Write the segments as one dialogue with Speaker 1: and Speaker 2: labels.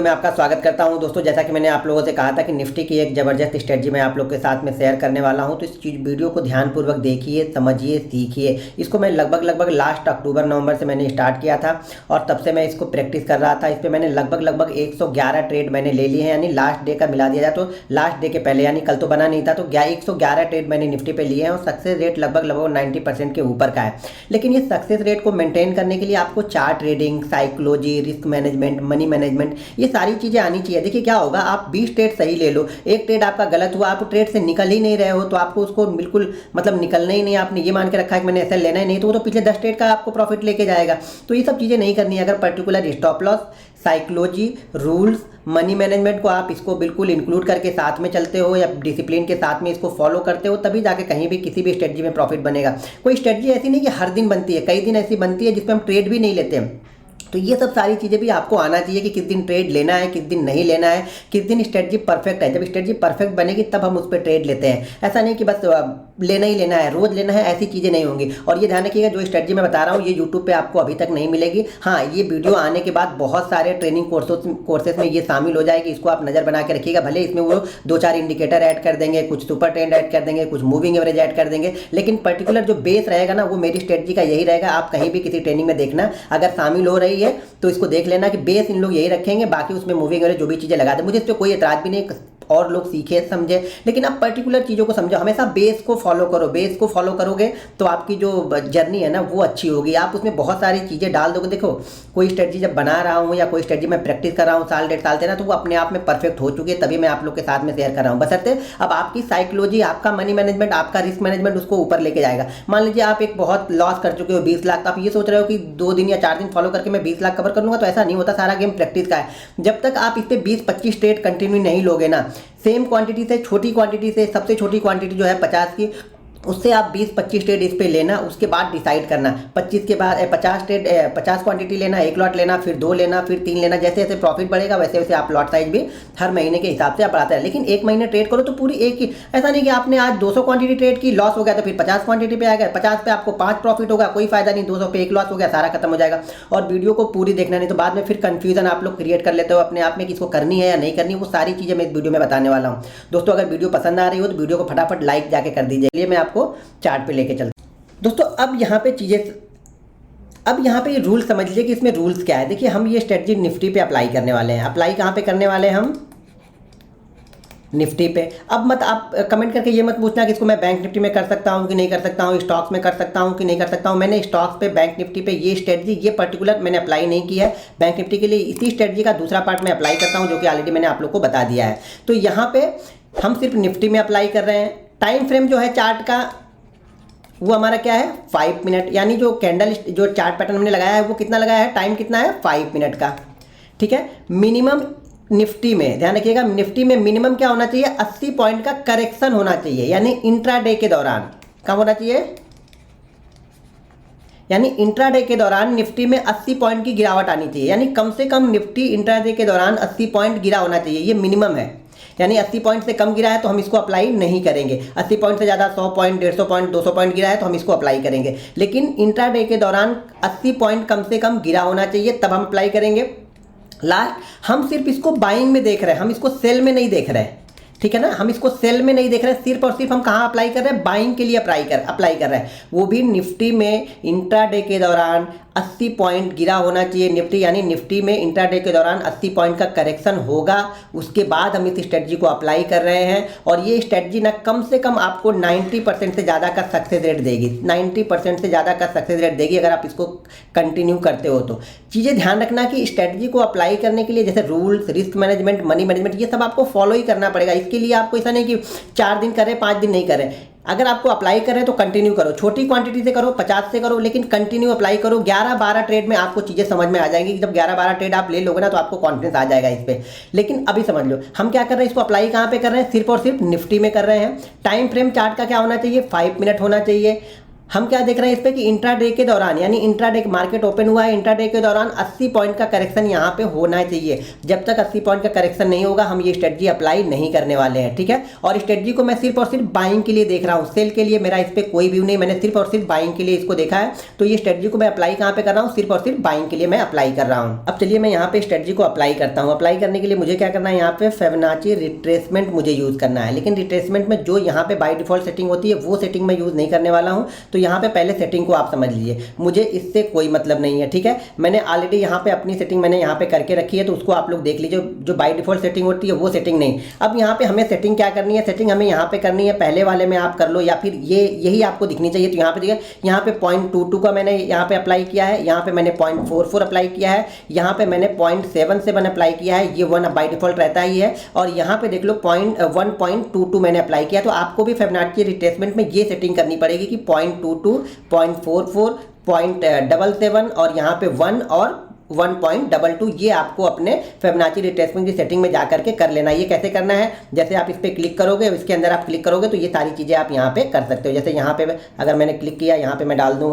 Speaker 1: मैं आपका स्वागत करता हूं दोस्तों। जैसा कि मैंने आप लोगों से कहा था कि निफ्टी की एक ज़बरदस्त स्ट्रेटजी मैं आप लोग के साथ में शेयर करने वाला हूं, तो इस चीज़ वीडियो को ध्यानपूर्वक देखिए, समझिए, सीखिए। इसको मैं लगभग लास्ट अक्टूबर नवंबर से मैंने स्टार्ट किया था और तब से मैं इसको प्रैक्टिस कर रहा था। इस पर मैंने लगभग 111 ट्रेड मैंने ले लिए हैं, यानी लास्ट डे का मिला दिया जाए तो लास्ट डे के पहले, यानी कल तो बना नहीं था, तो 111 ट्रेड मैंने निफ्टी पर लिए हैं और सक्सेस रेट लगभग 90% के ऊपर का है। लेकिन ये सक्सेस रेट को मेंटेन करने के लिए आपको chart trading, psychology, risk management, money management, ये सारी चीज़ें आनी चाहिए। देखिए क्या होगा, आप 20 ट्रेड सही ले लो, एक ट्रेड आपका गलत हुआ, आप ट्रेड से निकल ही नहीं रहे हो, तो आपको उसको बिल्कुल मतलब निकलना ही नहीं, आपने ये मान के रखा है कि मैंने ऐसा लेना ही नहीं, तो वो तो पिछले 10 ट्रेड का आपको प्रॉफिट लेके जाएगा। तो ये सब चीज़ें नहीं करनी है। अगर particular stop loss, psychology, rules, money management को आप इसको बिल्कुल इंक्लूड करके साथ में चलते हो या डिसिप्लिन के साथ में इसको फॉलो करते हो, तभी जाके कहीं भी किसी भी स्ट्रेटजी में प्रॉफिट बनेगा। कोई स्ट्रेटजी ऐसी नहीं कि हर दिन बनती है, कई दिन ऐसी बनती है जिसमें हम ट्रेड भी नहीं लेते हैं। तो ये सब सारी चीज़ें भी आपको आना चाहिए कि किस दिन ट्रेड लेना है, किस दिन नहीं लेना है, किस दिन स्ट्रेटजी परफेक्ट है। जब स्ट्रेटजी परफेक्ट बनेगी तब हम उस पर ट्रेड लेते हैं। ऐसा नहीं कि बस लेना ही लेना है, रोज़ लेना है, ऐसी चीज़ें नहीं होंगी। और ये ध्यान रखिएगा, जो स्ट्रेटजी मैं बता रहा हूँ ये यूट्यूब पे आपको अभी तक नहीं मिलेगी। हाँ, ये वीडियो आने के बाद बहुत सारे ट्रेनिंग कोर्सेज में ये शामिल हो जाएगी, इसको आप नज़र बना के रखिएगा। भले इसमें वो 2-4 इंडिकेटर ऐड कर देंगे, कुछ सुपर ट्रेंड ऐड कर देंगे, कुछ मूविंग एवरेज ऐड कर देंगे, लेकिन पर्टिकुलर जो बेस रहेगा ना, वो मेरी स्ट्रेटजी का यही रहेगा। आप कहीं भी किसी ट्रेनिंग में देखना, अगर शामिल हो रही है तो इसको देख लेना कि बेस इन लोग यही रखेंगे, बाकी उसमें मूविंग एवरेज जो भी चीज़ें लगा दे। मुझे इस पर कोई एतराज़ भी नहीं, और लोग सीखे समझे, लेकिन आप पर्टिकुलर चीज़ों को समझो। हमेशा बेस को फॉलो करो, बेस को फॉलो करोगे तो आपकी जो जर्नी है ना वो अच्छी होगी। आप उसमें बहुत सारी चीज़ें डाल दोगे। देखो, कोई स्ट्रेटजी जब बना रहा हूँ या कोई स्ट्रेटजी मैं प्रैक्टिस कर रहा हूँ साल 1.5 साल से ना, तो वो अपने आप में परफेक्ट हो चुकी है, तभी मैं आप लोग के साथ में शेयर कर रहा हूँ। बशर्ते अब आपकी साइकोलॉजी, आपका मनी मैनेजमेंट, आपका रिस्क मैनेजमेंट उसको ऊपर लेके जाएगा। मान लीजिए आप एक बहुत लॉस कर चुके हो 20 लाख, तो आप ये सोच रहे हो कि 2 दिन या 4 दिन फॉलो करके मैं 20 लाख कवर कर लूँगा, तो ऐसा नहीं होता। सारा गेम प्रैक्टिस का है। जब तक आप इस पर 20-25 ट्रेड कंटिन्यू नहीं लोगे ना, सेम क्वांटिटी से, छोटी क्वांटिटी से, सबसे छोटी क्वांटिटी जो है 50 की, उससे आप 20-25 ट्रेड इस पे लेना, उसके बाद डिसाइड करना। 25 के बाद 50 ट्रेड, 50 क्वांटिटी लेना, एक लॉट लेना, फिर 2 लेना, फिर 3 लेना। जैसे जैसे प्रॉफिट बढ़ेगा वैसे वैसे आप लॉट साइज भी हर महीने के हिसाब से आप बढ़ाते हैं। लेकिन एक महीने ट्रेड करो तो पूरी एक ही, ऐसा नहीं कि आपने आज 200 क्वांटिटी ट्रेड की, लॉस हो गया तो फिर 50 क्वांटिटी पे आ गया, 50 पे आपको 5 प्रॉफिट होगा, कोई फायदा नहीं, 200 पे 1 लॉस हो गया, सारा खत्म हो जाएगा। और वीडियो को पूरी देखना, नहीं तो बाद में फिर कंफ्यूजन आप लोग क्रिएट कर लेते हो अपने आप में कि इसको करनी है या नहीं करनी। वो सारी चीज़ें मैं इस वीडियो में बताने वाला हूँ। दोस्तों, अगर वीडियो पसंद आ रही हो तो वीडियो को फटाफट लाइक जाके कर दीजिए। मैं आपको चार्ट पे लेके चलते दोस्तों। अब यहाँ पे रूल समझ लीजिए कि इसमें रूल्स क्या है। देखिए, हम ये स्ट्रेटजी निफ्टी पे अप्लाई करने वाले हैं। अप्लाई कहाँ पे करने वाले हैं हम? निफ्टी पे। अब मत आप कमेंट करके ये मत पूछना कि इसको मैं बैंक निफ्टी में कर सकता हूँ कि नहीं कर सकता हूँ, स्टॉक्स में कर सकता हूँ कि नहीं कर सकता हूँ। मैंने स्टॉक्स पे, बैंक निफ्टी पे ये स्ट्रेटजी, ये पर्टिकुलर मैंने अप्लाई नहीं की है। बैंक निफ्टी के लिए इसी स्ट्रेटजी का दूसरा पार्ट मैं अप्लाई करता हूँ, जो कि ऑलरेडी मैंने आप लोग को बता दिया है। तो यहाँ पे हम सिर्फ निफ्टी में अप्लाई कर रहे हैं। टाइम फ्रेम जो है चार्ट का, वो हमारा क्या है? 5 मिनट। यानी जो कैंडल, जो चार्ट पैटर्न हमने लगाया है वो कितना लगाया है? टाइम कितना है? 5 मिनट का। ठीक है। मिनिमम निफ्टी में ध्यान रखिएगा, निफ्टी में मिनिमम क्या होना चाहिए? 80 पॉइंट का करेक्शन होना चाहिए, यानी इंट्राडे के दौरान। कब होना चाहिए? यानी इंट्राडे के दौरान निफ्टी में 80 पॉइंट की गिरावट आनी चाहिए, यानी कम से कम निफ्टी इंट्राडे के दौरान 80 पॉइंट गिरा होना चाहिए। ये मिनिमम है। यानी 80 पॉइंट से कम गिरा है तो हम इसको अप्लाई नहीं करेंगे। 80 पॉइंट से ज़्यादा, 100 पॉइंट, 150 पॉइंट, 200 पॉइंट गिरा है तो हम इसको अप्लाई करेंगे। लेकिन इंट्राडे के दौरान 80 पॉइंट कम से कम गिरा होना चाहिए, तब हम अप्लाई करेंगे। लास्ट, हम सिर्फ इसको बाइंग में देख रहे हैं, हम इसको सेल में नहीं देख रहे हैं। ठीक है ना, हम इसको सेल में नहीं देख रहे हैं, सिर्फ और सिर्फ हम कहाँ अप्लाई कर रहे हैं? बाइंग के लिए अप्लाई कर रहे हैं। वो भी निफ्टी में इंट्राडे के दौरान 80 पॉइंट गिरा होना चाहिए निफ्टी, यानी निफ्टी में इंट्राडे के दौरान 80 पॉइंट का करेक्शन होगा, उसके बाद हम इस स्ट्रेटजी को अप्लाई कर रहे हैं। और ये स्ट्रेटजी ना कम से कम आपको 90% से ज़्यादा का सक्सेस रेट देगी। 90% से ज़्यादा का सक्सेस रेट देगी अगर आप इसको कंटिन्यू करते हो तो। चीज़ें ध्यान रखना कि स्ट्रेटजी को अप्लाई करने के लिए जैसे rules, risk management, money management, ये सब आपको फॉलो ही करना पड़ेगा। इसके लिए आपको ऐसा नहीं कि 4 दिन करें, 5 दिन नहीं करें। अगर आपको अप्लाई करें तो कंटिन्यू करो, छोटी क्वांटिटी से करो, 50 से करो, लेकिन कंटिन्यू अप्लाई करो। 11-12 ट्रेड में आपको चीज़ें समझ में आ जाएंगी। जब 11-12 ट्रेड आप ले लोगे ना तो आपको कॉन्फिडेंस आ जाएगा इस पर। लेकिन अभी समझ लो हम क्या कर रहे हैं, इसको अप्लाई कहाँ पे कर रहे हैं? सिर्फ और सिर्फ निफ्टी में कर रहे हैं। टाइम फ्रेम चार्ट का क्या होना चाहिए? 5 मिनट होना चाहिए। हम क्या देख रहे हैं इस पे कि इंट्राडे के दौरान, यानी इंट्राडे मार्केट ओपन हुआ है, इंट्राडे के दौरान 80 पॉइंट का करेक्शन यहाँ पे होना चाहिए। जब तक 80 पॉइंट का करेक्शन नहीं होगा हम ये स्ट्रेटजी अप्लाई नहीं करने वाले हैं, ठीक है। और स्ट्रेटजी को मैं सिर्फ और सिर्फ बाइंग के लिए देख रहा हूँ, सेल के लिए मेरा इस पर कोई व्यू नहीं, मैंने सिर्फ और सिर्फ बाइंग के लिए इसको देखा है। तो ये स्ट्रेटजी को मैं अप्लाई कहाँ पे कर रहा हूँ, सिर्फ और सिर्फ बाइंग के लिए मैं अप्लाई कर रहा हूँ। अब चलिए मैं यहाँ पे स्ट्रेटजी को अप्लाई करता हूँ। अप्लाई करने के लिए मुझे क्या करना है, यहाँ पे फिबोनाची रिट्रेसमेंट मुझे यूज़ करना है, लेकिन रिट्रेसमेंट में जो यहाँ पे बाय डिफॉल्ट सेटिंग होती है वो सेटिंग मैं यूज़ नहीं करने वाला हूँ। तो यहाँ पे पहले सेटिंग को आप समझ लीजिए, मुझे इससे कोई मतलब नहीं है, ठीक है। मैंने ऑलरेडी यहाँ पे अपनी सेटिंग मैंने यहाँ पे करके रखी है, तो उसको आप लोग देख लीजिए। जो बाय डिफॉल्ट सेटिंग होती है वो सेटिंग नहीं। अब यहाँ पे हमें सेटिंग क्या करनी है, सेटिंग हमें यहाँ पे करनी है, पहले वाले में आप कर लो या फिर ये यही आपको दिखनी चाहिए। तो यहाँ पे देखिए, यहाँ पे 0.22 का मैंने यहाँ पे अप्लाई किया है, यहाँ पे मैंने 0.44 अप्लाई किया है, यहाँ पे मैंने 0.77 अप्लाई किया है, ये 1 बाय डिफॉल्ट रहता ही है। और यहाँ पे देख लो 1.22 मैंने अप्लाई किया। तो आपको भी फिबोनाची रिट्रेसमेंट में ये सेटिंग करनी पड़ेगी कि 0.22, 0.44, 0.77 और यहाँ पे 1 और 1.22, ये आपको अपने फिबोनाची रिट्रेसमेंट की सेटिंग में जाकर के कर लेना। ये कैसे करना है, जैसे आप इस पर क्लिक करोगे, इसके अंदर आप क्लिक करोगे तो ये सारी चीज़ें आप यहाँ पे कर सकते हो। जैसे यहाँ पे अगर मैंने क्लिक किया, यहाँ पे मैं डाल दूँ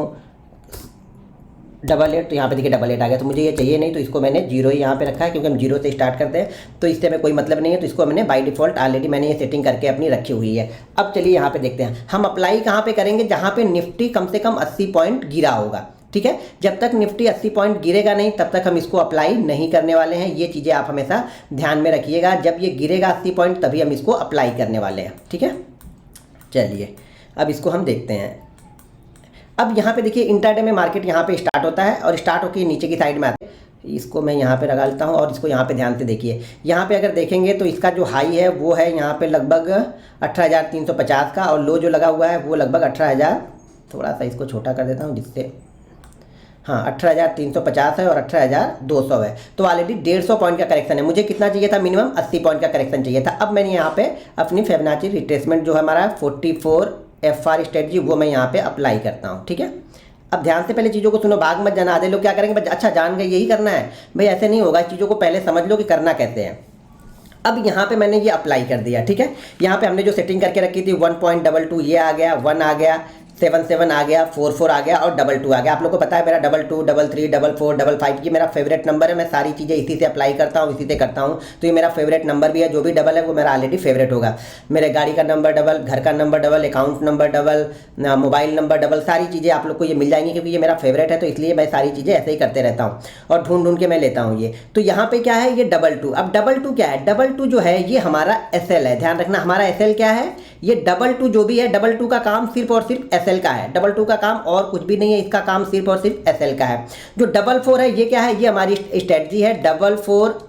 Speaker 1: 88, तो यहाँ पे देखिए 88 आ गया। तो मुझे ये चाहिए नहीं, तो इसको मैंने 0 ही यहाँ पे रखा है, क्योंकि हम 0 से स्टार्ट करते हैं, तो इससे हमें कोई मतलब नहीं है। तो इसको मैंने बाय डिफॉल्ट ऑलरेडी मैंने ये सेटिंग करके अपनी रखी हुई है। अब चलिए यहाँ पे देखते हैं हम अप्लाई कहाँ पे करेंगे, जहाँ पे निफ्टी कम से कम 80 पॉइंट गिरा होगा, ठीक है। जब तक निफ्टी 80 पॉइंट गिरेगा नहीं तब तक हम इसको अप्लाई नहीं करने वाले हैं। ये चीज़ें आप हमेशा ध्यान में रखिएगा, जब ये गिरेगा 80 पॉइंट तभी हम इसको अप्लाई करने वाले हैं, ठीक है। चलिए अब इसको हम देखते हैं। अब यहाँ पे देखिए इंट्राडे में मार्केट यहाँ पे स्टार्ट होता है और स्टार्ट होकर नीचे की साइड में आते हैं। इसको मैं यहाँ पे लगा लेता हूँ और इसको यहाँ पे ध्यान से देखिए। यहाँ पे अगर देखेंगे तो इसका जो हाई है वो है यहाँ पे लगभग 18,350 का, और लो जो लगा हुआ है वो लगभग 18,000, थोड़ा सा इसको छोटा कर देता हूँ जिससे, हाँ 18,350 है और 18,200 है। तो ऑलरेडी 150 पॉइंट का करेक्शन है। मुझे कितना चाहिए था, मिनिमम 80 पॉइंट का करेक्शन चाहिए था। अब मैंने यहाँ पे अपनी फिबोनाची रिट्रेसमेंट जो हमारा 44 FR स्ट्रेटजी वो मैं यहाँ पे अप्लाई करता हूँ, ठीक है। अब ध्यान से पहले चीज़ों को सुनो, भाग मत जाना। आधे लोग क्या करेंगे, अच्छा जान गए यही करना है, भाई ऐसे नहीं होगा। चीज़ों को पहले समझ लो कि करना कैसे है। अब यहाँ पे मैंने ये अप्लाई कर दिया, ठीक है। यहाँ पे हमने जो सेटिंग करके रखी थी 1.22 ये आ गया, 1 आ गया, 77 आ गया, 44 आ गया और 22 आ गया। आप लोग को पता है मेरा 22, 33, 44, 55 ये मेरा फेवरेट नंबर है। मैं सारी चीज़ें इसी से अप्लाई करता हूँ, इसी से करता हूँ। तो ये मेरा फेवरेट नंबर भी है। जो भी डबल है वो मेरा ऑलरेडी फेवरेट होगा। मेरे गाड़ी का नंबर डबल, घर का number double, account number double, mobile number double, सारी चीज़ें आप लोग को ये मिल जाएंगी, क्योंकि ये मेरा फेवरेट है। तो इसलिए मैं सारी चीज़ें ऐसे ही करते रहता हूँ और ढूंढ ढूंढ के मैं लेता हूँ ये। तो यहाँ पे क्या है, ये 22। अब 22 क्या है, 22 जो है ये हमारा SL है। ध्यान रखना हमारा SL क्या है, ये 22 जो भी है, 22 का काम सिर्फ और सिर्फ SL का है। 22 का काम और कुछ भी नहीं है, इसका काम सिर्फ और सिर्फ SL का है। जो 44 है ये क्या है, ये हमारी स्ट्रेटजी है 44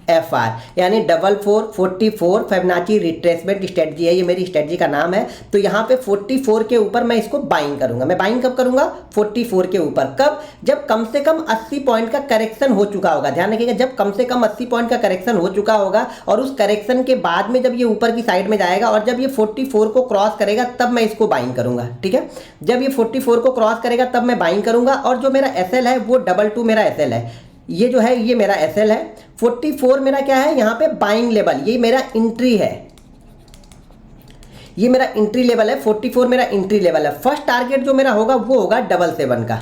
Speaker 1: FR, यानी 44 फिबोनाची रिट्रेसमेंट स्ट्रेटजी है। ये मेरी स्ट्रेटजी का नाम है। तो यहाँ पे 44 के ऊपर मैं इसको बाइंग करूंगा। मैं बाइंग कब करूंगा, 44 के ऊपर। कब, जब कम से कम 80 पॉइंट का करेक्शन हो चुका होगा। ध्यान रखिएगा, जब कम से कम 80 पॉइंट का करेक्शन हो चुका होगा, और उस करेक्शन के बाद में जब ये ऊपर की साइड में जाएगा और जब ये 44 को क्रॉस करेगा तब मैं इसको बाइंग करूंगा, ठीक है। जब ये 44 को क्रॉस करेगा तब मैं बाइंग करूंगा। और जो मेरा SL है वो 22 मेरा SL है। ये जो है ये मेरा SL है। 44 मेरा क्या है, यहाँ पे बाइंग लेवल, ये मेरा एंट्री है। ये मेरा एंट्री लेवल है। 44 मेरा एंट्री लेवल है। फर्स्ट टारगेट जो मेरा होगा वो होगा 77 का,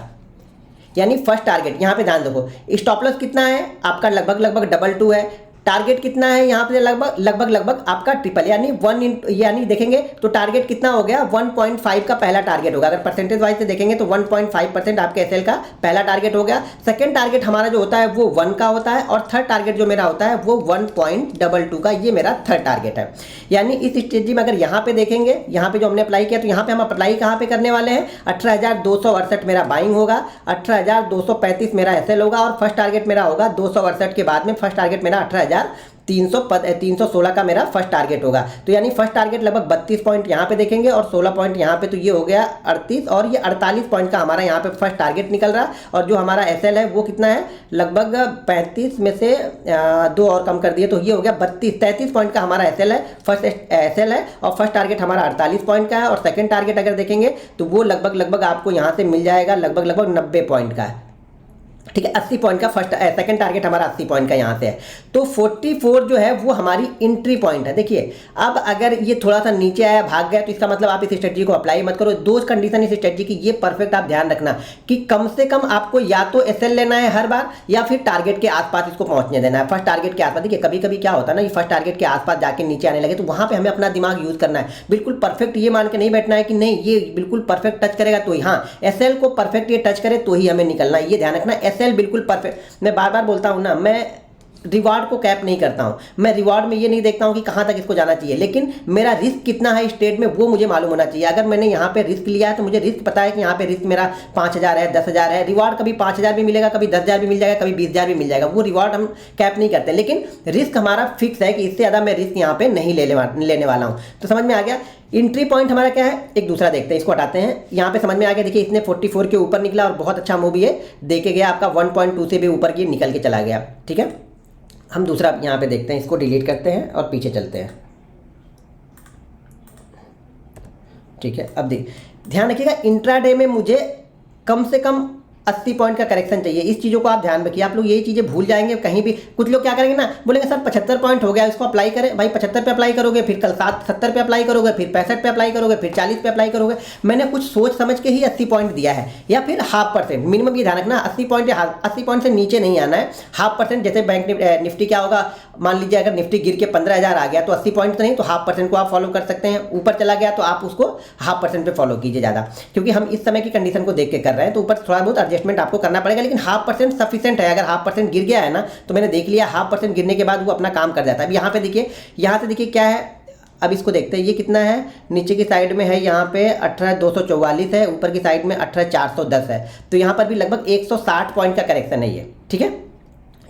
Speaker 1: यानी फर्स्ट टारगेट। यहाँ पे ध्यान देखो, स्टॉप लॉस कितना है आपका, लगभग 22 है। टारगेट कितना है यहाँ पे, लगभग आपका ट्रिपल, यानी 1 यानी देखेंगे तो टारगेट कितना हो गया, 1.5 का पहला टारगेट होगा। अगर परसेंटेज वाइज से देखेंगे तो 1.5% आपके SL का पहला टारगेट हो गया। सेकंड टारगेट हमारा जो होता है वो 1 का होता है, और थर्ड टारगेट जो मेरा होता है वो 1.22 का, ये मेरा थर्ड टारगेट है। यानी इस स्ट्रेटजी में अगर यहाँ पे देखेंगे, यहाँ पे जो हमने अप्लाई किया, तो यहाँ पे हम अप्लाई कहाँ पे करने वाले हैं, 18,268 मेरा बाइंग होगा, 18,235 मेरा SL होगा, और फर्स्ट टारगेट मेरा होगा 268 के बाद में फर्स्ट टारगेट मेरा 316 का मेरा फर्स्ट टारगेट होगा। तो यानी फर्स्ट टारगेट लगभग 32 पॉइंट यहाँ पे देखेंगे और 16 पॉइंट यहाँ पे, तो ये हो गया 38, और ये 48 पॉइंट का हमारा यहाँ पे फर्स्ट टारगेट निकल रहा। और जो हमारा SL है वो कितना है, लगभग 35 में से 2 और कम कर दिए, तो ये हो गया 33 पॉइंट का हमारा SL है, फर्स्ट SL है। और फर्स्ट टारगेट हमारा 48 पॉइंट का है, और सेकेंड टारगेट अगर देखेंगे तो वो लगभग आपको यहाँ से मिल जाएगा लगभग 90 पॉइंट का है। ठीक है। 80 पॉइंट का सेकंड टारगेट हमारा 80 पॉइंट का यहाँ से है। तो 44 जो है वो हमारी एंट्री पॉइंट है। देखिए अब अगर ये थोड़ा सा नीचे आया भाग गया तो इसका मतलब आप इस स्ट्रेटजी को अप्लाई मत करो। दो कंडीशन इस स्ट्रेटजी की ये परफेक्ट आप ध्यान रखना कि कम से कम आपको या तो एसएल लेना है हर बार या फिर टारगेट के आसपास इसको पहुंचने देना है। फर्स्ट टारगेट के आसपास देखिए कभी कभी क्या होता है ना, ये फर्स्ट टारगेट के आसपास जाके नीचे आने लगे तो वहां पे हमें अपना दिमाग यूज करना है। बिल्कुल परफेक्ट ये मान के नहीं बैठना है कि नहीं ये बिल्कुल परफेक्ट टच करेगा तो ही, हाँ एसएल को परफेक्ट ये टच करे तो ही हमें निकलना है, ये ध्यान रखना। एसएल बिल्कुल परफेक्ट, मैं बार बार बोलता हूं ना, मैं रिवार्ड को कैप नहीं करता हूं। मैं रिवार्ड में ये नहीं देखता हूं कि कहां तक इसको जाना चाहिए, लेकिन मेरा रिस्क कितना है इस ट्रेड में वो मुझे मालूम होना चाहिए। अगर मैंने यहां पे रिस्क लिया है तो मुझे रिस्क पता है कि यहां पे रिस्क मेरा 5000 है, 10,000 है। रिवार्ड कभी 5000 भी मिलेगा, कभी 10,000 भी मिल जाएगा, कभी 20,000 भी मिल जाएगा। वो रिवार्ड हम कैप नहीं करते, लेकिन रिस्क हमारा फिक्स है कि इससे ज़्यादा मैं रिस्क यहाँ पे नहीं लेने वाला हूँ। तो समझ में आ गया। एंट्री पॉइंट हमारा क्या है, एक दूसरा देखते हैं, इसको हटाते हैं। यहाँ पे समझ में आ गया। देखिए इसने 44 के ऊपर निकला और बहुत अच्छा मूव ये देके गया आपका 1.2 से भी ऊपर ये निकल के चला गया। ठीक है, हम दूसरा यहाँ पे देखते हैं, इसको डिलीट करते हैं और पीछे चलते हैं। ठीक है, अब ध्यान रखिएगा इंट्राडे में मुझे कम से कम 80 पॉइंट का करेक्शन चाहिए। इस चीज़ों को आप ध्यान रखिए। आप लोग यही चीज़ें भूल जाएंगे कहीं भी। कुछ लोग क्या करेंगे ना, बोलेंगे सर 75 पॉइंट हो गया, इसको अप्लाई करें। भाई 75 पे अप्लाई करोगे, फिर कल 70 पे अप्लाई करोगे, फिर 65 पे अप्लाई करोगे, फिर 40 पे अप्लाई करोगे। मैंने कुछ सोच समझ के ही 80 पॉइंट दिया है, या फिर 0.5% मिनिमम। ये ध्यान रखना 80 पॉइंट या 80 पॉइंट से नीचे नहीं आना है। 0.5%, जैसे बैंक निफ्टी क्या होगा, मान लीजिए अगर निफ्टी गिर के 15,000 आ गया तो 80 पॉइंट तो नहीं, तो 0.5% को आप फॉलो कर सकते हैं। ऊपर चला गया तो आप उसको 0.5% पे फॉलो कीजिए ज़्यादा, क्योंकि हम इस समय की कंडीशन को देख के कर रहे हैं। तो ऊपर थोड़ा बहुत एडजस्टमेंट आपको करना पड़ेगा, लेकिन 0.5% सफिशिएंट है। अगर 0.5% गिर गया है ना, तो मैंने देख लिया 0.5% गिरने के बाद वो अपना काम कर जाता है। अब यहाँ पे देखिए, यहाँ से देखिए क्या है, अब इसको देखते हैं ये कितना है। नीचे की साइड में है यहाँ पे 18,244 है, ऊपर की साइड में 18,410 है। तो यहाँ पर भी लगभग 160 पॉइंट का करेक्शन है ये। ठीक है,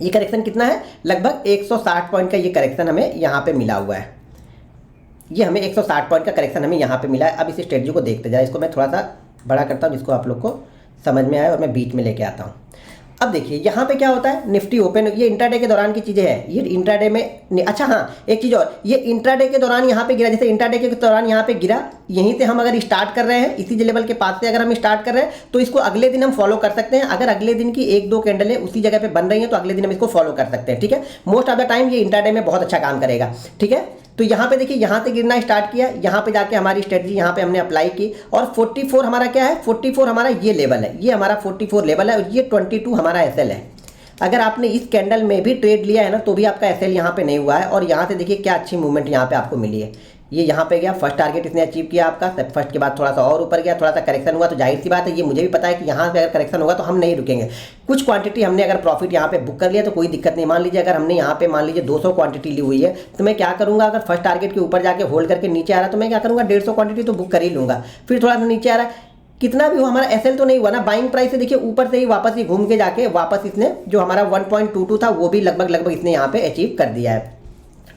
Speaker 1: ये करेक्शन कितना है, लगभग 160 पॉइंट का ये करेक्शन हमें यहाँ पे मिला हुआ है। ये हमें 160 पॉइंट का करेक्शन हमें यहाँ पे मिला है। अब इस स्ट्रेटजी को देखते जाए, इसको मैं थोड़ा सा बड़ा करता हूँ जिसको आप लोग को समझ में आए, और मैं बीच में लेके आता हूँ। अब देखिए यहाँ पे क्या होता है, निफ्टी ओपन, ये इंट्राडे के दौरान की चीज़ें हैं। ये इंट्राडे में, अच्छा हाँ एक चीज़ और, ये इंट्राडे के दौरान यहाँ पे गिरा। जैसे इंट्राडे के दौरान यहाँ पे गिरा, यहीं से हम अगर स्टार्ट कर रहे हैं, इसी लेवल के पास से अगर हम स्टार्ट कर रहे हैं, तो इसको अगले दिन हम फॉलो कर सकते हैं। अगर अगले दिन की 1-2 कैंडलें उसी जगह पे बन रही हैं तो अगले दिन हम इसको फॉलो कर सकते हैं। ठीक है, मोस्ट ऑफ द टाइम ये इंट्राडे में बहुत अच्छा काम करेगा। ठीक है, तो यहाँ पे देखिए, यहाँ से गिरना स्टार्ट किया, यहाँ पे जाके हमारी स्ट्रेटजी यहाँ पे हमने अप्लाई की, और 44 हमारा क्या है, 44 हमारा ये लेवल है, ये हमारा 44 लेवल है, और ये 22 हमारा एसएल है। अगर आपने इस कैंडल में भी ट्रेड लिया है ना, तो भी आपका एसएल यहाँ पे नहीं हुआ है। और यहाँ से देखिए क्या अच्छी मूवमेंट यहाँ पे आपको मिली है। ये यहाँ पे गया, फर्स्ट टारगेट इसने अचीव किया आपका, फर्स्ट के बाद थोड़ा सा और ऊपर गया, थोड़ा सा करेक्शन हुआ। तो जाहिर सी बात है, ये मुझे भी पता है कि यहाँ पे अगर करेक्शन होगा तो हम नहीं रुकेंगे। कुछ क्वांटिटी हमने अगर प्रॉफिट यहाँ पे बुक कर लिया तो कोई दिक्कत नहीं। मान लीजिए अगर हमने यहाँ पे मान लीजिए 200 क्वांटिटी ली हुई है, तो मैं क्या करूँगा, अगर फर्स्ट टारगेट के ऊपर जाके होल्ड करके नीचे आ रहा है तो मैं क्या करूँगा, 150 क्वांटिटी तो बुक कर ही लूँगा। फिर थोड़ा सा नीचे आ रहा है, कितना भी हो, हमारा एसएल तो नहीं हुआ ना। बाइंग प्राइस से देखिए ऊपर से ही वापस ही घूम के जाके वापस इसने जो हमारा 1.22 था वो भी लगभग इसने यहाँ पे अचीव कर दिया है।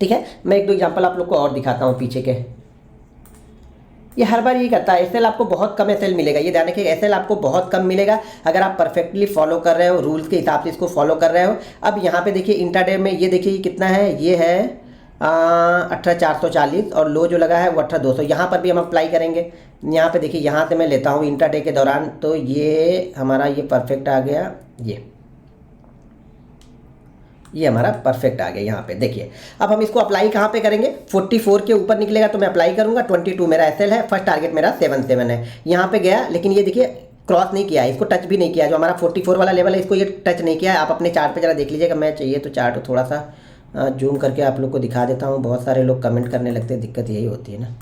Speaker 1: ठीक है, मैं 1-2 एग्जांपल आप लोग को और दिखाता हूँ पीछे के। ये हर बार यही करता है, एसएल आपको बहुत कम एसएल मिलेगा, ये ध्यान रखिएगा, एसएल आपको बहुत कम मिलेगा अगर आप परफेक्टली फॉलो कर रहे हो, रूल्स के हिसाब से इसको फॉलो कर रहे हो। अब यहाँ पे देखिए इंट्राडे में ये देखिए कितना है, ये है 18,440, और लो जो लगा है वो 18,200। यहाँ पर भी हम अप्लाई करेंगे। यहाँ पे देखिए, यहाँ से मैं लेता हूँ इंट्राडे के दौरान, तो ये हमारा ये परफेक्ट आ गया, ये हमारा परफेक्ट आ गया। यहाँ पे देखिए, अब हम इसको अप्लाई कहाँ पे करेंगे, 44 के ऊपर निकलेगा तो मैं अप्लाई करूँगा। 22 मेरा एसएल है, फर्स्ट टारगेट मेरा 77 है। यहाँ पे गया, लेकिन ये देखिए क्रॉस नहीं किया है, इसको टच भी नहीं किया। जो हमारा 44 वाला लेवल है, इसको ये टच नहीं किया है। आप अपने चार्ट पे जरा देख लीजिएगा। मैं चाहिए तो चार्ट थोड़ा सा जूम करके आप लोग को दिखा देता हूँ। बहुत सारे लोग कमेंट करने लगते हैं, दिक्कत यही होती है ना।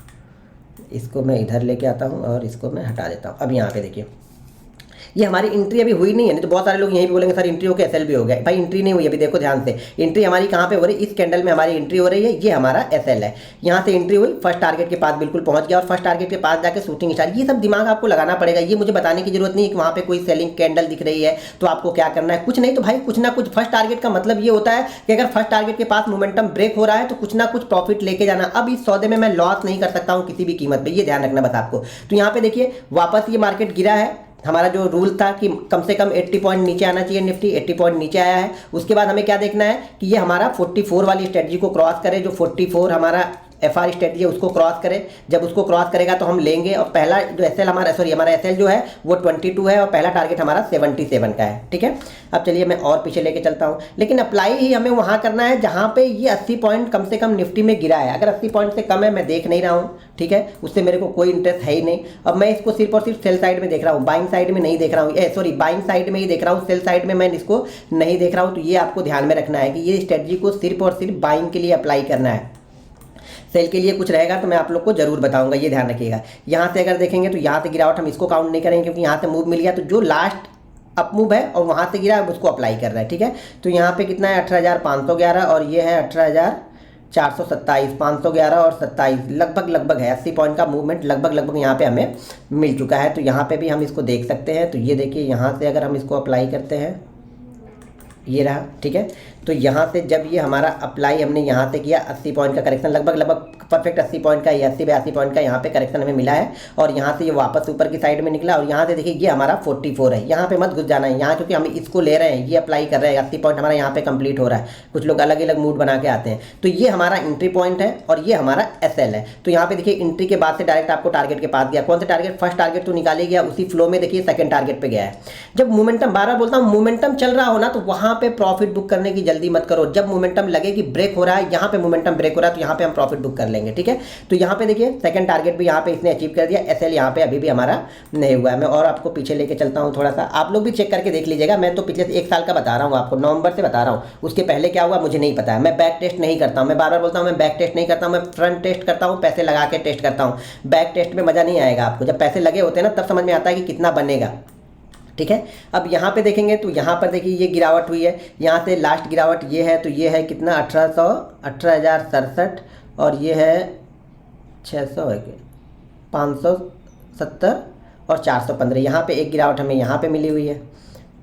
Speaker 1: इसको मैं इधर लेके आता हूँ और इसको मैं हटा देता हूँ। अब यहाँ पे देखिए, ये हमारी एंट्री अभी हुई नहीं है, नहीं तो बहुत सारे लोग यहीं पे बोलेंगे सर एंट्री होकर एसएल भी हो गया। भाई एंट्री नहीं हुई, अभी देखो ध्यान से, एंट्री हमारी कहाँ पे हो रही है, इस कैंडल में हमारी एंट्री हो रही है। ये हमारा एसएल है, यहाँ से एंट्री हुई, फर्स्ट टारगेट के पास बिल्कुल पहुँच गया, और फर्स्ट टारगेट के पास जाकर शूटिंग स्टार्ट। ये सब दिमाग आपको लगाना पड़ेगा। ये मुझे बताने की जरूरत नहीं है कि वहाँ पे कोई सेलिंग कैंडल दिख रही है तो आपको क्या करना है, कुछ नहीं। तो भाई कुछ ना कुछ, फर्स्ट टारगेट का मतलब ये होता है कि अगर फर्स्ट टारगेट के पास मोमेंटम ब्रेक हो रहा है तो कुछ ना कुछ प्रॉफिट लेके जाना। अब इस सौदे में मैं लॉस नहीं कर सकता हूँ किसी भी कीमत पे, ये ध्यान रखना बस आपको। तो यहाँ पे देखिए वापस ये मार्केट गिरा है। हमारा जो रूल था कि कम से कम 80 पॉइंट नीचे आना चाहिए, निफ्टी 80 पॉइंट नीचे आया है। उसके बाद हमें क्या देखना है कि ये हमारा 44 वाली स्ट्रेटजी को क्रॉस करे, जो 44 हमारा FR स्ट्रेटजी है उसको क्रॉस करे, जब उसको क्रॉस करेगा तो हम लेंगे। और पहला जो SL हमारा SL जो है वो 22 है और पहला टारगेट हमारा 77 का है। ठीक है, अब चलिए मैं और पीछे लेके चलता हूँ। लेकिन अप्लाई ही हमें वहाँ करना है जहाँ पे ये 80 पॉइंट कम से कम निफ्टी में गिरा है। अगर 80 पॉइंट से कम है मैं देख नहीं रहा हूँ, ठीक है, उससे मेरे को कोई इंटरेस्ट है ही नहीं। अब मैं इसको सिर्फ और सिर्फ सेल साइड में देख रहा हूँ, बाइंग साइड में नहीं देख रहा हूँ, बाइंग साइड में ही देख रहा हूँ, सेल साइड में मैं इसको नहीं देख रहा हूँ। तो ये आपको ध्यान में रखना है कि ये स्ट्रेटजी को सिर्फ और सिर्फ बाइंग के लिए अप्लाई करना है। सेल के लिए कुछ रहेगा तो मैं आप लोग को जरूर बताऊंगा, ये ध्यान रखिएगा। यहाँ से अगर देखेंगे तो यहाँ से गिरावट हम इसको काउंट नहीं करेंगे क्योंकि यहाँ से मूव मिल गया, तो जो लास्ट अप मूव है और वहाँ से गिरा उसको अप्लाई कर रहा है। ठीक है, तो यहाँ पे कितना है 18,511 और ये है 18,427, 511 और 27 लगभग है 80 पॉइंट का मूवमेंट लगभग यहाँ पे हमें मिल चुका है। तो यहाँ पे भी हम इसको देख सकते हैं। तो ये देखिए यहाँ से अगर हम इसको अप्लाई करते हैं, ये रहा। ठीक है, तो यहाँ से जब ये हमारा अप्लाई हमने यहाँ से किया 80 पॉइंट का करेक्शन, लगभग परफेक्ट 80 पॉइंट का, 80 पॉइंट का यहाँ पे करेक्शन हमें मिला है। और यहाँ से ये वापस ऊपर की साइड में निकला और यहाँ से देखिए ये हमारा 44 है। यहाँ पे मत घुस जाना है यहाँ, क्योंकि हम इसको ले रहे हैं, ये अप्लाई कर रहे हैं, 80 पॉइंट हमारा यहाँ पे कंप्लीट हो रहा है। कुछ लोग अलग अलग मूड बना के आते हैं। तो ये हमारा एंट्री पॉइंट है और ये हमारा SL है। तो यहाँ पे देखिए एंट्री के बाद से डायरेक्ट आपको टारगेट के पास गया। कौन सा टारगेट? फर्स्ट टारगेट तो निकाले गया, उसी फ्लो में देखिए सेकंड टारगेट पे गया है। जब मोमेंटम, बार बार बोलता हूँ, मोमेंटम चल रहा हो ना तो वहाँ पे प्रॉफिट बुक करने की जल्दी मत करो। जब मोमेंटम लगे कि ब्रेक हो रहा है, यहाँ पे मोमेंटम ब्रेक हो रहा है, तो यहाँ पे हम प्रॉफिट बुक कर लेंगे। ठीक है, तो यहाँ पे देखिए सेकंड टारगेट भी यहाँ पे इसने अचीव कर दिया। SL यहाँ पे अभी भी हमारा नहीं हुआ है। मैं और आपको पीछे लेके चलता हूँ थोड़ा सा, आप लोग भी चेक करके देख लीजिएगा। मैं तो पिछले 1 साल का बता रहा हूँ आपको, नवंबर से बता रहा हूँ, उसके पहले क्या हुआ मुझे नहीं पता है। मैं बैक टेस्ट नहीं करता हूँ, मैं बार बार बोलता हूँ मैं बैक टेस्ट नहीं करता हूँ, मैं फ्रंट टेस्ट करता हूँ, पैसे लगा के टेस्ट करता हूँ। बैक टेस्ट में मज़ा नहीं आएगा आपको, जब पैसे लगे होते हैं ना तब समझ में आता है कि कितना बनेगा। ठीक है, अब यहाँ पे देखेंगे तो यहाँ पर देखिए ये गिरावट हुई है, यहाँ से लास्ट गिरावट ये है। तो ये है कितना 18,067 और ये है 600 है, 570 और 415। यहाँ पे एक गिरावट हमें यहाँ पे मिली हुई है।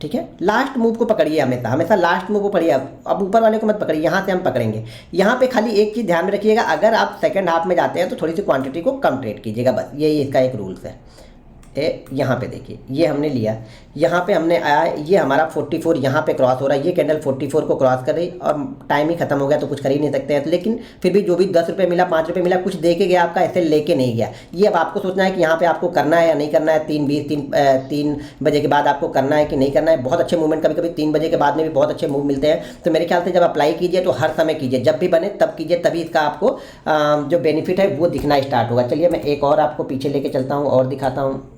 Speaker 1: ठीक है, लास्ट मूव को पकड़िए, हमेशा लास्ट मूव को पकड़िए। अब ऊपर वाले को मत पकड़िए, यहाँ से हम पकड़ेंगे। यहाँ पे खाली एक चीज़ ध्यान में रखिएगा, अगर आप सेकंड हाफ में जाते हैं तो थोड़ी सी क्वांटिटी को कम ट्रेड कीजिएगा, बस यही इसका एक रूल्स है। यहाँ पे देखिए ये हमने लिया, यहाँ पे हमने आया, ये हमारा 44 यहाँ पे क्रॉस हो रहा है, ये कैंडल 44 को क्रॉस कर रही और टाइम ही खत्म हो गया तो कुछ कर ही नहीं सकते हैं। लेकिन फिर भी जो भी 10 रुपये मिला, 5 रुपये मिला, कुछ दे के गया आपका, ऐसे लेके नहीं गया। ये अब आपको सोचना है कि यहाँ पे आपको करना है या नहीं करना है। 3 बजे के बाद आपको करना है कि नहीं करना है। बहुत अच्छे मूवमेंट, कभी कभी 3 बजे के बाद में भी बहुत अच्छे मूव मिलते हैं। तो मेरे ख्याल से जब अप्लाई कीजिए तो हर समय कीजिए, जब भी बने तब कीजिए, तभी इसका आपको जो बेनिफिट है वो दिखना स्टार्ट होगा। चलिए मैं एक और आपको पीछे लेके चलता हूँ और दिखाता हूँ।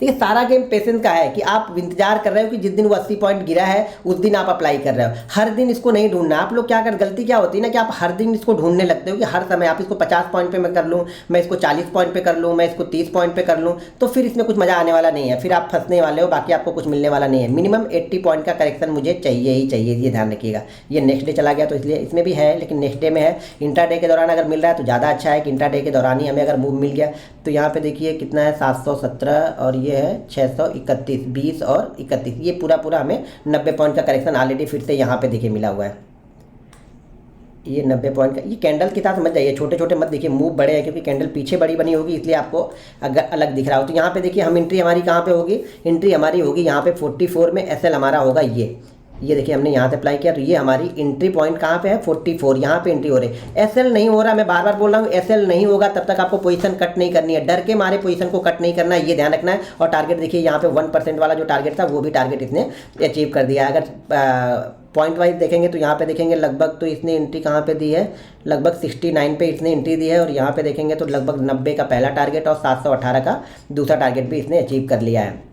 Speaker 1: देखिए सारा गेम पेशेंस का है कि आप इंतजार कर रहे हो कि जिस दिन वो 80 पॉइंट गिरा है उस दिन आप अप्लाई कर रहे हो। हर दिन इसको नहीं ढूंढना। आप लोग क्या कर, गलती क्या होती है ना कि आप हर दिन इसको ढूंढने लगते हो कि हर समय आप इसको 50 पॉइंट पे मैं कर लूँ, मैं इसको 40 पॉइंट पे कर लूँ, मैं इसको 30 पॉइंट पे कर लूँ, तो फिर इसमें कुछ मज़ा आने वाला नहीं है। फिर आप फंसने वाले हो, बाकी आपको कुछ मिलने वाला नहीं है। मिनिमम 80 पॉइंट का करेक्शन मुझे चाहिए ही चाहिए, ये ध्यान रखिएगा। ये नेक्स्ट डे चला गया तो इसलिए इसमें भी है, लेकिन नेक्स्ट डे में है। इंट्रा डे के दौरान अगर मिल रहा है तो ज़्यादा अच्छा है कि इंट्रा डे के दौरान ही हमें अगर मूव मिल गया। तो यहाँ पे देखिए कितना है 717 और ये है 631, 20 और 31, ये पूरा हमें 90 पॉइंट का करेक्शन ऑलरेडी फिर से यहाँ पे देखिए मिला हुआ है। ये 90 पॉइंट का, ये कैंडल के साथ समझ जाइए, छोटे छोटे मत देखिए, मूव बड़े हैं क्योंकि कैंडल पीछे बड़ी बनी होगी इसलिए आपको अगर अलग दिख रहा हो। तो यहाँ पे देखिए हम एंट्री हमारी कहाँ पे होगी, एंट्री हमारी होगी यहाँ पे 44 में। SL हमारा होगा ये देखिए हमने यहाँ से अप्लाई किया तो ये हमारी एंट्री पॉइंट कहाँ पे है 44, यहाँ पे एंट्री हो रही है। SL नहीं हो रहा, मैं बार बार बोल रहा हूँ SL नहीं होगा तब तक आपको पोजीशन कट नहीं करनी है, डर के मारे पोजीशन को कट नहीं करना है, ये ध्यान रखना है। और टारगेट देखिए यहाँ पे 1% वाला जो टारगेट था वो भी टारगेट इसने अचीव कर दिया। अगर पॉइंट वाइज देखेंगे तो यहाँ पे देखेंगे लगभग तो इसने एंट्री कहाँ पे दी है, लगभग 69 पे इसने एंट्री दी है। और यहाँ पे देखेंगे तो लगभग 90 का पहला टारगेट और 718 का दूसरा टारगेट भी इसने अचीव कर लिया है।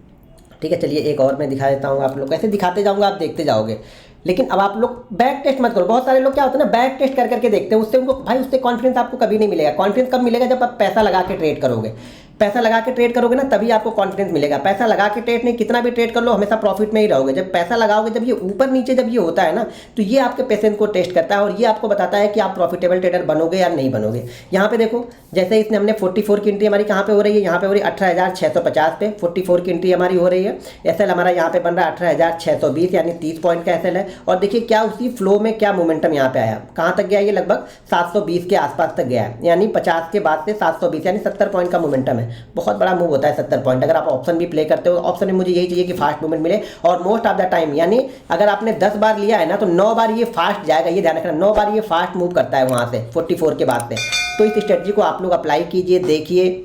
Speaker 1: ठीक है, चलिए एक और मैं दिखा देता हूँ आप लोग, ऐसे दिखाते जाऊँगा आप देखते जाओगे। लेकिन अब आप लोग बैक टेस्ट मत करो। बहुत सारे लोग क्या होता है ना, बैक टेस्ट कर करके देखते हैं, उससे उनको भाई उससे कॉन्फिडेंस आपको कभी नहीं मिलेगा। कॉन्फिडेंस कब मिलेगा, जब आप पैसा लगा के ट्रेड करोगे। पैसा लगा के ट्रेड करोगे ना तभी आपको कॉन्फिडेंस मिलेगा। पैसा लगा के ट्रेड नहीं, कितना भी ट्रेड कर लो हमेशा प्रॉफिट में ही रहोगे। जब पैसा लगाओगे, जब ये ऊपर नीचे जब ये होता है ना, तो ये आपके पेशेंस को टेस्ट करता है और ये आपको बताता है कि आप प्रॉफिटेबल ट्रेडर बनोगे या नहीं बनोगे। यहाँ पे देखो जैसे इसने हमने 44 की एंट्री हमारी कहाँ पे हो रही है, यहाँ पे हो रही है 18,650 पे 44 की एंट्री हमारी हो रही है। SL हमारा यहाँ पे बन रहा है 18,620 यानी 30 पॉइंट का SL है। और देखिए क्या उसी फ्लो में क्या मोमेंटम यहाँ पे आया, कहाँ तक गया, ये लगभग 720 के आसपास तक गया है, यानी 50 के बाद से 720 यानी 70 पॉइंट का मोमेंटम है। है, बहुत बड़ा मूव होता है 70 पॉइंट। अगर आप ऑप्शन भी प्ले करते हो, ऑप्शन में मुझे यही चाहिए कि फास्ट मूवमेंट मिले और मोस्ट ऑफ द टाइम, यानी अगर आपने 10 बार लिया है ना तो 9 बार ये फास्ट जाएगा, ये ध्यान रखना, 9 बार ये फास्ट मूव करता है वहाँ से 44 के बाद से। तो इस स्ट्रेटजी को आप लोग अप्लाई कीजिए, देखिए,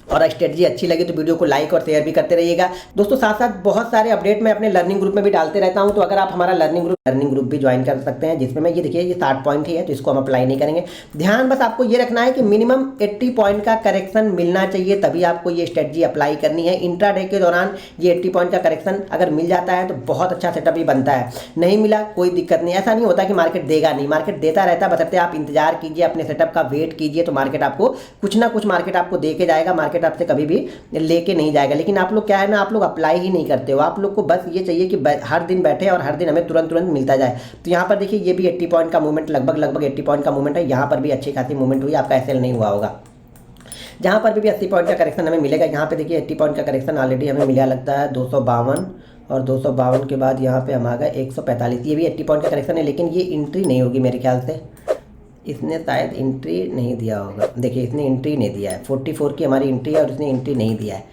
Speaker 1: और स्ट्रेटजी अच्छी लगी तो वीडियो को लाइक और शेयर भी करते रहिएगा दोस्तों। साथ साथ बहुत सारे अपडेट मैं अपने लर्निंग ग्रुप में भी डालते रहता हूं, तो अगर आप हमारा लर्निंग ग्रुप भी ज्वाइन कर सकते हैं, जिसमें मैं ये देखिए ये 60 पॉइंट ही है, तो इसको हम अप्लाई नहीं करेंगे। ध्यान बस आपको ये रखना है कि मिनिमम 80 पॉइंट का करेक्शन मिलना चाहिए, तभी आपको ये स्ट्रेटजी अप्लाई करनी है। इंट्राडे के दौरान ये 80 पॉइंट का करेक्शन अगर मिल जाता है तो बहुत अच्छा सेटअप भी बनता है, नहीं मिला कोई दिक्कत नहीं। ऐसा नहीं होता कि मार्केट देगा नहीं, मार्केट देता रहता है, बशर्ते आप इंतजार कीजिए, अपने सेटअप का वेट कीजिए, तो मार्केट आपको कुछ ना कुछ मार्केट आपको दे के जाएगा, मार्केट आपसे कभी भी लेके नहीं जाएगा। लेकिन आप लोग क्या है ना, आप लोग अप्लाई ही नहीं करते हो, आप लोग को बस ये चाहिए कि हर दिन बैठे और हर दिन हमें तुरंत मिलता जाए। तो यहाँ पर देखिए ये भी 80 पॉइंट का मूवमेंट, लगभग 80 पॉइंट का मूवमेंट है, यहाँ पर भी अच्छी खासी मूवमेंट हुई, आपका एसएल नहीं हुआ होगा। जहाँ पर भी 80 पॉइंट का करेक्शन हमें मिलेगा, यहाँ पे देखिए 80 पॉइंट का करेक्शन ऑलरेडी हमें मिला लगता है 252, और 252 के बाद यहाँ पे हम आ गए 145, ये भी 80 पॉइंट का करेक्शन है, लेकिन ये एंट्री नहीं होगी मेरे ख्याल से, इसने शायद एंट्री नहीं दिया होगा। देखिए इसने एंट्री नहीं दिया है, 44 की हमारी एंट्री है और इसने एंट्री नहीं दिया है।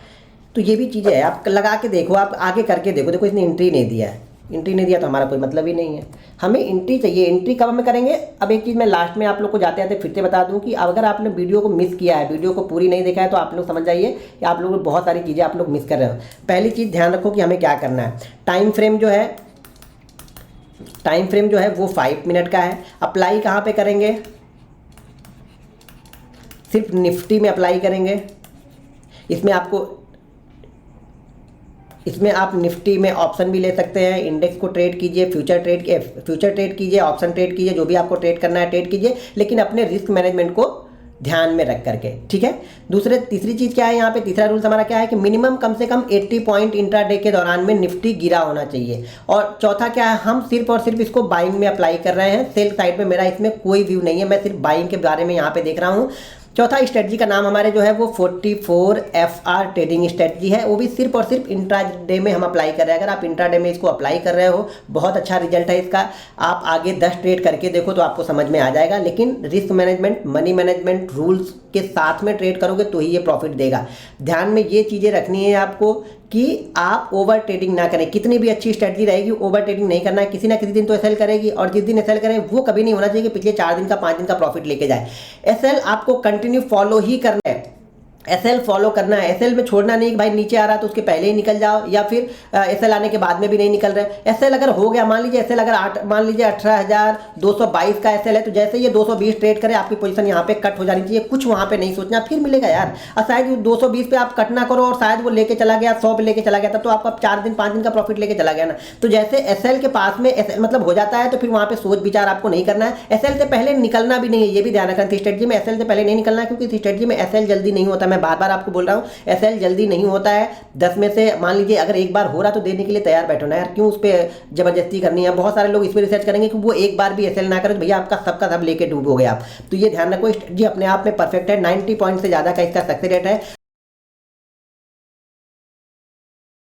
Speaker 1: तो ये भी चीज़ें है, आप लगा के देखो, आप आगे करके देखो, देखो इसने एंट्री नहीं दिया है, एंट्री नहीं दिया तो हमारा कोई मतलब ही नहीं है, हमें एंट्री चाहिए। एंट्री कब हमें करेंगे? अब एक चीज़ मैं लास्ट में आप लोग को जाते आते फिर से बता दूं कि अगर आपने वीडियो को मिस किया है, वीडियो को पूरी नहीं देखा है, तो आप लोग समझ जाइए कि आप लोग बहुत सारी चीज़ें आप लोग मिस कर रहे हो। पहली चीज़ ध्यान रखो कि हमें क्या करना है, टाइम फ्रेम जो है वो 5 मिनट का है। अप्लाई कहाँ पे करेंगे? सिर्फ निफ्टी में अप्लाई करेंगे। इसमें आप निफ्टी में ऑप्शन भी ले सकते हैं, इंडेक्स को ट्रेड कीजिए, फ्यूचर ट्रेड कीजिए, ऑप्शन ट्रेड कीजिए, जो भी आपको ट्रेड करना है ट्रेड कीजिए, लेकिन अपने रिस्क मैनेजमेंट को ध्यान में रख करके, ठीक है। तीसरी चीज़ क्या है यहाँ पे, तीसरा रूल्स हमारा क्या है कि मिनिमम कम से कम 80 पॉइंट इंट्राडे के दौरान में निफ्टी गिरा होना चाहिए। और चौथा क्या है, हम सिर्फ और सिर्फ इसको बाइंग में अप्लाई कर रहे हैं, सेल साइड में मेरा इसमें कोई व्यू नहीं है, मैं सिर्फ बाइंग के बारे में यहाँ पे देख रहा हूँ। चौथा स्ट्रेटजी का नाम हमारे जो है वो 44FR ट्रेडिंग स्ट्रेटजी है, वो भी सिर्फ और सिर्फ इंट्राडे में हम अप्लाई कर रहे हैं। अगर आप इंट्राडे में इसको अप्लाई कर रहे हो, बहुत अच्छा रिजल्ट है इसका, आप आगे 10 ट्रेड करके देखो तो आपको समझ में आ जाएगा। लेकिन risk management, money management rules के साथ में ट्रेड करोगे तो ही ये प्रॉफिट देगा। ध्यान में ये चीज़ें रखनी है आपको कि आप ओवर ट्रेडिंग ना करें, कितनी भी अच्छी स्ट्रेटजी रहेगी ओवर ट्रेडिंग नहीं करना है, किसी ना किसी दिन तो एसएल करेगी, और जिस दिन एसएल करें वो कभी नहीं होना चाहिए कि पिछले 4 दिन का 5 दिन का प्रॉफिट लेके जाए। एसएल आपको कंटिन्यू फॉलो ही करना है, एसएल फॉलो करना है। एसएल में छोड़ना नहीं कि भाई नीचे आ रहा तो उसके पहले ही निकल जाओ, या फिर एसएल आने के बाद में भी नहीं निकल रहे। एसएल अगर हो गया, मान लीजिए एसएल अगर मान लीजिए 18,222 का एसएल है, तो जैसे ये 220 ट्रेड करे आपकी पोजीशन यहाँ पे कट हो जानी चाहिए, कुछ वहाँ पे नहीं सोचना, फिर मिलेगा यार। और शायद 220 पे आप कट ना करो और शायद वो लेके चला गया 100 पे लेके चला गया, तब तो आपका 4 दिन 5 दिन का प्रॉफिट लेके चला गया ना। तो जैसे एसएल के पास में एसएल मतलब हो जाता है, तो फिर वहाँ पे सोच विचार आपको नहीं करना है। एसएल से पहले निकलना भी नहीं है, ये भी ध्यान रखना। स्ट्रेटजी में एसएल से पहले नहीं निकलना है, क्योंकि स्ट्रेटजी में एसएल जल्दी नहीं होता, मैं बार बार आपको बोल रहा हूं एसएल जल्दी नहीं होता है। 10 में से मान लीजिए अगर एक बार हो रहा तो देने के लिए तैयार बैठो ना यार, क्यों उस पर जबरदस्ती करनी है। बहुत सारे लोग इस पर रिसर्च करेंगे कि वो एक बार भी एसएल ना करें तो भैया आपका सबका सब लेके डूबोगे आप। तो ये ध्यान रखो, स्ट्रेटजी अपने आप में परफेक्ट है, 90 पॉइंट से ज़्यादा का इसका सक्सेस रेट है।